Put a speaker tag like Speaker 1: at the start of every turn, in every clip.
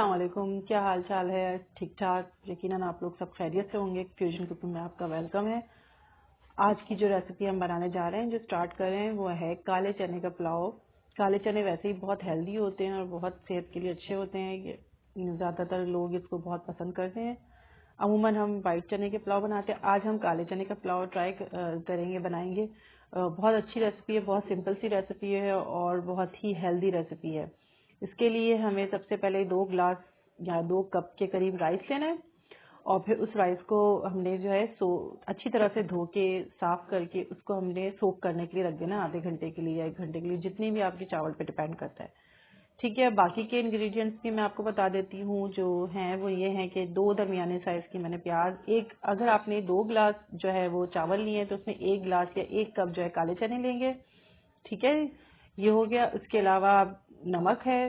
Speaker 1: अस्सलाम वालेकुम, क्या हाल चाल है? ठीक ठाक, यकीनन आप लोग सब खैरियत से होंगे। फ्यूजन कुकिंग में आपका वेलकम है। आज की जो रेसिपी हम बनाने जा रहे हैं, जो स्टार्ट कर रहे हैं, वो है काले चने का पुलाव। काले चने वैसे ही बहुत हेल्दी होते हैं और बहुत सेहत के लिए अच्छे होते हैं। ज़्यादातर लोग इसको बहुत पसंद करते हैं। अमूमन हम वाइट चने के पुलाव बनाते हैं, आज हम काले चने का पुलाव ट्राई करेंगे, बनाएंगे। बहुत अच्छी रेसिपी है, बहुत सिंपल सी रेसिपी है और बहुत ही हेल्दी रेसिपी है। इसके लिए हमें सबसे पहले 2 ग्लास या 2 कप के करीब राइस लेना है और फिर उस राइस को हमने जो है अच्छी तरह से धो के साफ करके उसको हमने सोक करने के लिए रख देना, आधे घंटे के लिए या 1 घंटे के लिए, जितनी भी आपके चावल पे डिपेंड करता है। ठीक है, बाकी के इंग्रेडिएंट्स भी मैं आपको बता देती हूँ जो हैं वो ये हैं कि 2 दरमियाने साइज की मैंने प्याज, एक अगर आपने 2 ग्लास जो है वो चावल लिए हैं तो उसमें 1 ग्लास या 1 कप जो है काले चने लेंगे। ठीक है, ये हो गया। उसके अलावा नमक है,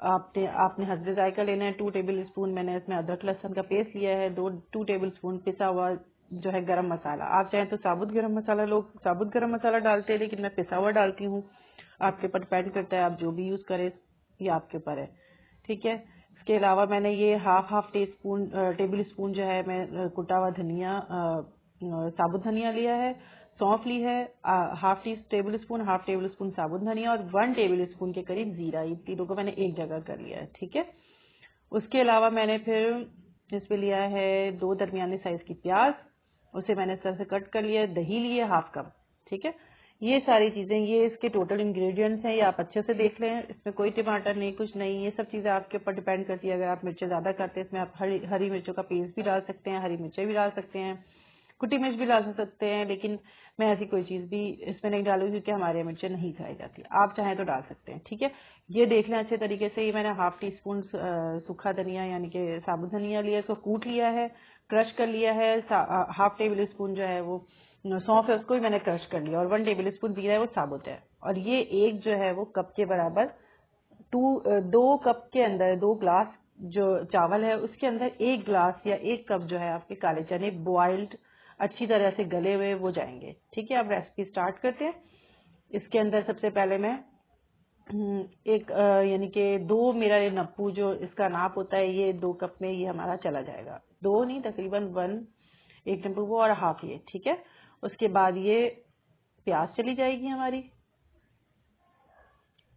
Speaker 1: आपने आपने हस्बे जायका लेना है। 2 टेबल स्पून मैंने इसमें अदरक लहसुन का पेस्ट लिया है। 2 टेबल स्पून पिसा हुआ जो है गरम मसाला, आप चाहें तो साबुत गरम मसाला, लोग साबुत गरम मसाला डालते हैं लेकिन मैं पिसा हुआ डालती हूँ। आपके ऊपर डिपेंड करता है, आप जो भी यूज करें, ये आपके ऊपर है। ठीक है, इसके अलावा मैंने ये हाफ टेबल स्पून जो है मैं कुटा हुआ धनिया, साबुत धनिया लिया है। सौंफ ली है, हाफ टेबल स्पून साबुत धनिया और 1 टेबल स्पून के करीब जीरा। ये तीनों को मैंने एक जगह कर लिया है। ठीक है, उसके अलावा मैंने फिर इसमें लिया है 2 दरमियाने साइज की प्याज, उसे मैंने इस तरह से कट कर लिया है। दही लिए हाफ कप। ठीक है, ये सारी चीजें, ये इसके टोटल इंग्रेडिएंट्स हैं, ये आप अच्छे से देख लें। इसमें कोई टमाटर नहीं, कुछ नहीं, ये सब चीजें आपके ऊपर डिपेंड करती है। अगर आप मिर्चें ज्यादा करते हैं इसमें आप हरी मिर्चों का पेस्ट भी डाल सकते हैं, हरी मिर्चें भी डाल सकते हैं, कुटी मिर्च भी डाल सकते हैं, लेकिन मैं ऐसी कोई चीज भी इसमें नहीं डालूंगी क्योंकि हमारे यहाँ मिर्चें नहीं खाई जाती। आप चाहें तो डाल सकते हैं। ठीक है, ये देख लें अच्छे तरीके से। ये मैंने हाफ टी स्पून सूखा धनिया यानी कि साबुत धनिया लिया, इसको कूट लिया है, क्रश कर लिया है। हाफ टेबल स्पून जो है वो सौंफ है, उसको भी मैंने क्रश कर लिया और 1 टेबल स्पून जीरा है वो साबुत है। और ये एक जो है वो कप के बराबर 2 कप के अंदर 2 ग्लास जो चावल है उसके अंदर 1 ग्लास या 1 कप जो है आपके काले चने बॉइल्ड अच्छी तरह से गले हुए वो जाएंगे। ठीक है, अब रेसिपी स्टार्ट करते हैं। इसके अंदर सबसे पहले मैं एक यानी कि 2 मेरा ये नप्पू जो इसका नाप होता है, ये 2 कप में ये हमारा चला जाएगा। 2 नहीं, तकरीबन 1 नप्पू वो और हाफ ये। ठीक है, उसके बाद ये प्याज चली जाएगी हमारी।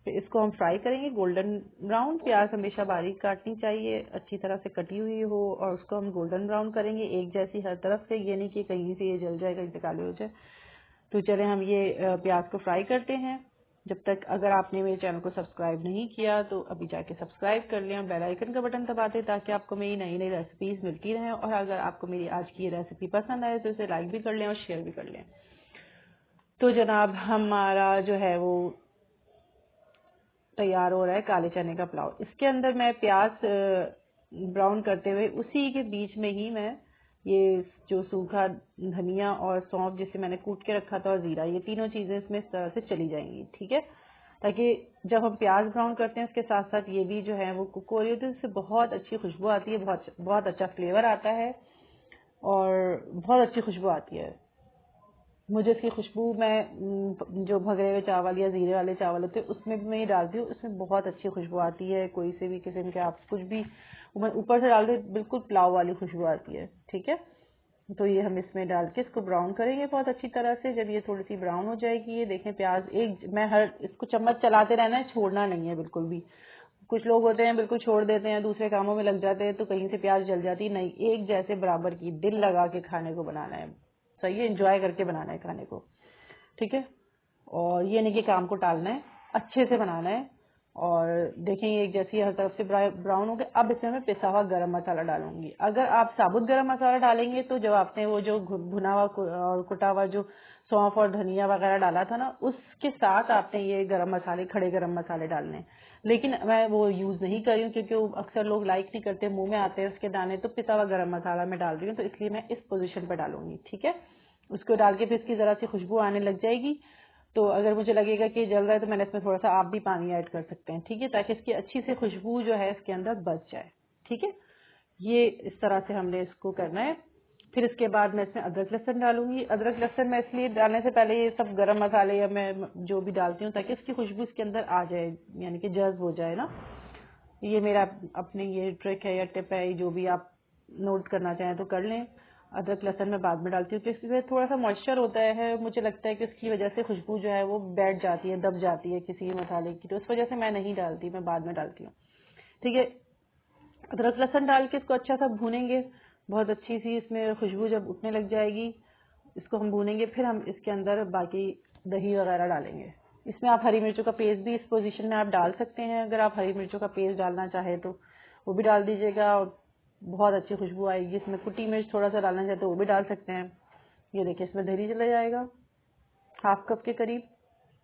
Speaker 1: फिर इसको हम फ्राई करेंगे गोल्डन ब्राउन। प्याज हमेशा बारीक काटनी चाहिए, अच्छी तरह से कटी हुई हो, और उसको हम गोल्डन ब्राउन करेंगे एक जैसी हर तरफ से, ये नहीं कि कहीं से ये जल जाए कहीं से काले हो जाए। तो चले हम ये प्याज को फ्राई करते हैं। जब तक अगर आपने मेरे चैनल को सब्सक्राइब नहीं किया तो अभी जाके सब्सक्राइब कर लें, बेल आइकन का बटन दबा दें ताकि आपको मेरी नई नई रेसिपीज मिलती रहें। और अगर आपको मेरी आज की ये रेसिपी पसंद आए तो इसे लाइक भी कर लें और शेयर भी कर लें। तो जनाब हमारा जो है वो तैयार हो रहा है काले चने का पुलाव। इसके अंदर मैं प्याज ब्राउन करते हुए उसी के बीच में ही मैं ये जो सूखा धनिया और सौंफ जिसे मैंने कूट के रखा था और जीरा, ये तीनों चीजें इसमें इस तरह से चली जाएंगी। ठीक है, ताकि जब हम प्याज ब्राउन करते हैं उसके साथ साथ ये भी जो है वो कुक हो रही होती है, इससे बहुत अच्छी खुशबू आती है, बहुत बहुत अच्छा फ्लेवर आता है और बहुत अच्छी खुशबू आती है। मुझे इसकी खुशबू, मैं जो भगरे हुए चावल या जीरे वाले चावल होते हैं उसमें भी मैं ये डालती हूँ, उसमें बहुत अच्छी खुशबू आती है। कोई से भी किस्म के आप कुछ भी ऊपर से डाल दे, बिल्कुल पुलाव वाली खुशबू आती है। ठीक है, तो ये हम इसमें डाल के इसको ब्राउन करेंगे बहुत अच्छी तरह से। जब ये थोड़ी सी ब्राउन हो जाएगी, ये देखें प्याज मैं हर इसको चम्मच चलाते रहना है, छोड़ना नहीं है बिल्कुल भी। कुछ लोग होते हैं बिल्कुल छोड़ देते हैं, दूसरे कामों में लग जाते हैं तो कहीं से प्याज जल जाती। नहीं, एक जैसे बराबर की दिल लगा के खाने को बनाना है, सही है, एंजॉय करके बनाना है खाने को। ठीक है, और ये नहीं कि काम को टालना है, अच्छे से बनाना है। और देखें ये एक जैसी हर तरफ से ब्राउन हो गया। अब इसमें मैं पिसा हुआ गरम मसाला डालूंगी। अगर आप साबुत गरम मसाला डालेंगे तो जब आपने वो जो भुना हुआ और कुटा हुआ जो सौंफ और धनिया वगैरह डाला था ना, उसके साथ आपने ये गरम मसाले, खड़े गरम मसाले डालने हैं। लेकिन मैं वो यूज नहीं कर रही हूँ क्योंकि अक्सर लोग लाइक नहीं करते, मुंह में आते हैं उसके दाने, तो पिसा हुआ गरम मसाला मैं डाल रही हूँ, तो इसलिए मैं इस पोजीशन पर डालूंगी। ठीक है, उसको डाल के फिर इसकी जरा सी खुशबू आने लग जाएगी। तो अगर मुझे लगेगा कि जल रहा है तो मैंने इसमें थोड़ा सा आप भी पानी ऐड कर सकते हैं। ठीक है, ताकि इसकी अच्छी से खुशबू जो है इसके अंदर बच जाए। ठीक है, ये इस तरह से हमने इसको करना है। फिर इसके बाद मैं इसमें अदरक लहसुन डालूंगी। अदरक लहसुन मैं इसलिए डालने से पहले ये सब गरम मसाले या मैं जो भी डालती हूँ ताकि इसकी खुशबू इसके अंदर आ जाए, यानी कि जज्ब हो जाए ना। ये मेरा अपनी ये ट्रिक है या टिप है, जो भी आप नोट करना चाहें तो कर लें। अदरक लहसुन मैं बाद में डालती हूँ क्योंकि इसमें थोड़ा सा मॉइस्चर होता है, मुझे लगता है कि उसकी वजह से खुशबू जो है वो बैठ जाती है, दब जाती है किसी मसाले की, तो उस वजह से मैं नहीं डालती, मैं बाद में डालती हूँ। ठीक है, अदरक लहसुन डाल के इसको अच्छा सा भूनेंगे, बहुत अच्छी सी इसमें खुशबू जब उठने लग जाएगी इसको हम भूनेंगे। फिर हम इसके अंदर बाकी दही वगैरह डालेंगे। इसमें आप हरी मिर्चों का पेस्ट भी इस पोजीशन में आप डाल सकते हैं, अगर आप हरी मिर्चों का पेस्ट डालना चाहे तो वो भी डाल दीजिएगा और बहुत अच्छी खुशबू आएगी। इसमें कुटी मिर्च थोड़ा सा डालना चाहे तो वो भी डाल सकते हैं। ये देखिए इसमें दही चला जाएगा 1/2 कप के करीब।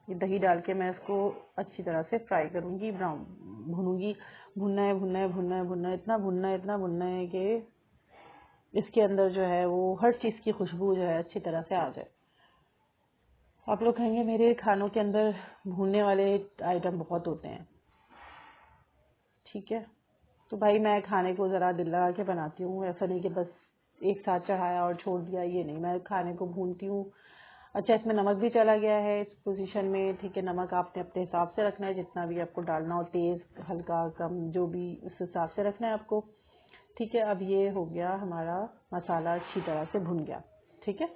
Speaker 1: ये दही डाल के मैं इसको अच्छी तरह से फ्राई करूंगी, ब्राउन भूनूंगी। भुनना है भुनना है भुनना है भुनना है, इतना भुनना है कि इसके अंदर जो है वो हर चीज की खुशबू जो है अच्छी तरह से आ जाए। आप लोग कहेंगे मेरे खानों के अंदर भूनने वाले आइटम बहुत होते हैं, ठीक है, तो भाई मैं खाने को जरा दिल लगा के बनाती हूँ, ऐसा नहीं कि बस एक साथ चढ़ाया और छोड़ दिया, ये नहीं, मैं खाने को भूनती हूँ। अच्छा इसमें नमक भी चला गया है इस पोजीशन में, ठीक है, नमक आपने अपने हिसाब से रखना है, जितना भी आपको डालना हो, तेज हल्का कम जो भी उस हिसाब से रखना है आपको। ठीक है, अब ये हो गया हमारा मसाला अच्छी तरह से भुन गया, ठीक है,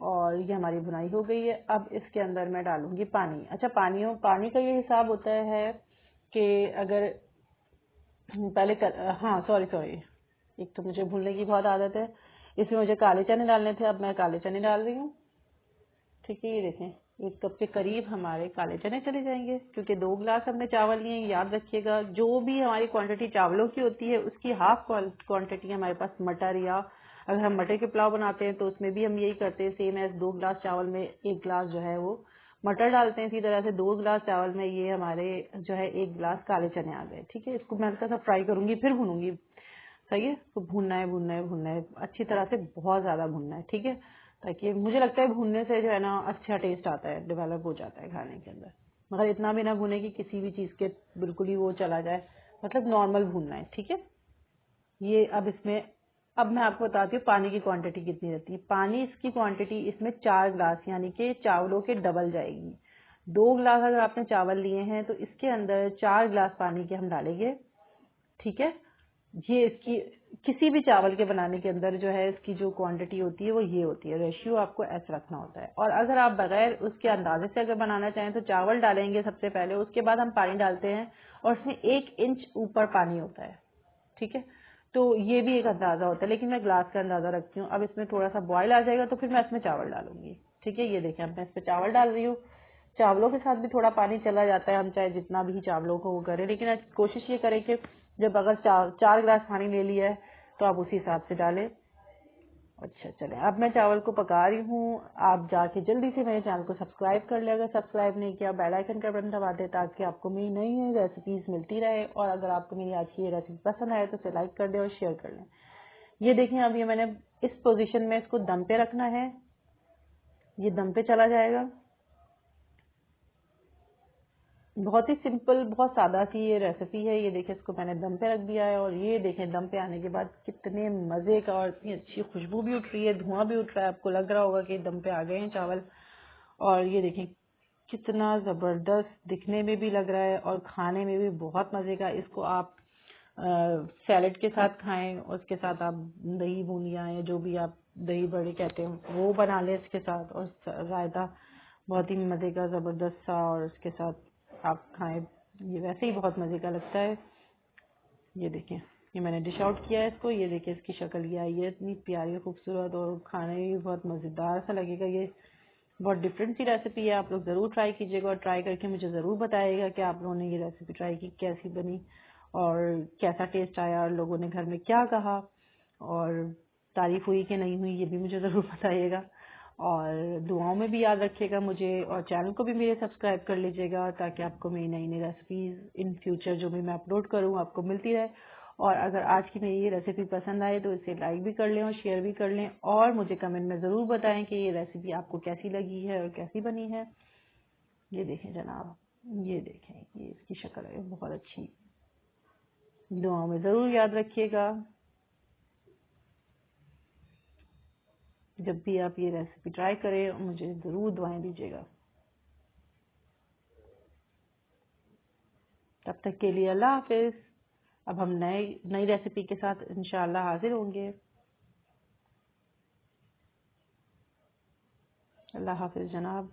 Speaker 1: और ये हमारी भुनाई हो गई है। अब इसके अंदर मैं डालूंगी पानी। अच्छा पानी का ये हिसाब होता है कि अगर पहले हाँ सॉरी, एक तो मुझे भूलने की बहुत आदत है, इसमें मुझे काले चने डालने थे, अब मैं काले चने डाल रही हूँ। ठीक है, ये देखें 1 कप के करीब हमारे काले चने चले जाएंगे, क्योंकि 2 गिलास हमने चावल लिए। याद रखिएगा जो भी हमारी क्वांटिटी चावलों की होती है उसकी हाफ क्वांटिटी हमारे पास मटर, या अगर हम मटर के पुलाव बनाते हैं तो उसमें भी हम यही करते हैं, सेम एज 2 गिलास चावल में 1 गिलास जो है वो मटर डालते हैं। इसी तरह से 2 गिलास चावल में ये हमारे जो है 1 गिलास काले चने आ गए। ठीक है, इसको मैं हल्का सा फ्राई करूंगी फिर भूनूंगी। सही है, तो भूनना है भूनना है भूनना है अच्छी तरह से, बहुत ज्यादा भूनना है, ठीक है, ताकि मुझे लगता है भूनने से जो है ना अच्छा टेस्ट आता है, डेवलप हो जाता है खाने के अंदर। मगर इतना भी ना भूने कि किसी भी चीज के बिल्कुल ही वो चला जाए, मतलब नॉर्मल भूनना है, ठीक है। ये अब इसमें अब मैं आपको बताती हूँ पानी की क्वांटिटी कितनी रहती है। पानी इसकी क्वांटिटी इसमें 4 गिलास यानी कि चावलों के डबल जाएगी। 2 गिलास अगर आपने चावल लिए हैं तो इसके अंदर 4 गिलास पानी के हम डालेंगे, ठीक है। ये इसकी किसी भी चावल के बनाने के अंदर जो है इसकी जो क्वांटिटी होती है वो ये होती है, रेशियो आपको ऐसे रखना होता है। और अगर आप बगैर उसके अंदाजे से अगर बनाना चाहें तो चावल डालेंगे सबसे पहले, उसके बाद हम पानी डालते हैं और उसमें 1 इंच ऊपर पानी होता है, ठीक है। तो ये भी एक अंदाजा होता है, लेकिन मैं ग्लास का अंदाजा रखती हूँ। अब इसमें थोड़ा सा बॉयल आ जाएगा तो फिर मैं इसमें चावल डालूंगी, ठीक है। ये देखें अब मैं इसमें चावल डाल रही हूँ। चावलों के साथ भी थोड़ा पानी चला जाता है, हम चाहे जितना भी चावलों को वो करें, लेकिन कोशिश ये करें कि जब अगर 4 गिलास पानी ले लिया है तो आप उसी हिसाब से डालें। अच्छा चले, अब मैं चावल को पका रही हूँ। आप जाके जल्दी से मेरे चैनल को सब्सक्राइब कर ले, अगर सब्सक्राइब नहीं किया बेल आइकन का बटन दबा दे ताकि आपको मेरी नई नई रेसिपीज मिलती रहे। और अगर आपको मेरी आज की ये रेसिपी पसंद आए तो इसे लाइक कर दे और शेयर कर लें। ये देखें अब ये मैंने इस पोजीशन में इसको दम पे रखना है, ये दम पे चला जाएगा। बहुत ही सिंपल, बहुत सादा सी ये रेसिपी है। ये देखिए इसको मैंने दम पे रख दिया है और ये देखें दम पे आने के बाद कितने मजे का और इतनी अच्छी खुशबू भी उठ रही है, धुआं भी उठ रहा है, आपको लग रहा होगा कि दम पे आ गए हैं चावल। और ये देखें कितना जबरदस्त दिखने में भी लग रहा है और खाने में भी बहुत मजे का। इसको आप सैलेड के साथ खाएं, उसके साथ आप दही बूंदियां या जो भी आप दही बड़े कहते हैं वो बना लें इसके साथ, और रायता बहुत ही मजे का जबरदस्त सा, और उसके साथ आप खाएं, ये वैसे ही बहुत मजे का लगता है। ये देखें ये मैंने डिश आउट किया है इसको, ये देखिए इसकी शक्ल ये आई है, इतनी प्यारी खूबसूरत और खाने में भी बहुत मजेदार सा लगेगा। ये बहुत डिफरेंट सी रेसिपी है, आप लोग जरूर ट्राई कीजिएगा और ट्राई करके मुझे जरूर बताइएगा कि आप लोगों ने ये रेसिपी ट्राई की, कैसी बनी और कैसा टेस्ट आया, और लोगों ने घर में क्या कहा और तारीफ हुई कि नहीं हुई, ये भी मुझे जरूर बताइएगा। और दुआओं में भी याद रखिएगा मुझे, और चैनल को भी मेरे सब्सक्राइब कर लीजिएगा ताकि आपको मेरी नई नई रेसिपीज इन फ्यूचर जो भी मैं अपलोड करूँ आपको मिलती रहे। और अगर आज की मेरी ये रेसिपी पसंद आए तो इसे लाइक भी कर लें और शेयर भी कर लें, और मुझे कमेंट में ज़रूर बताएं कि ये रेसिपी आपको कैसी लगी है और कैसी बनी है। ये देखें जनाब, ये देखें ये इसकी शक्ल है बहुत अच्छी। दुआओं में ज़रूर याद रखिएगा, जब भी आप ये रेसिपी ट्राई करें मुझे ज़रूर दुआएं दीजिएगा। तब तक के लिए अल्लाह हाफिज़। अब हम नई रेसिपी के साथ इंशाल्लाह हाजिर होंगे। अल्लाह हाफिज जनाब।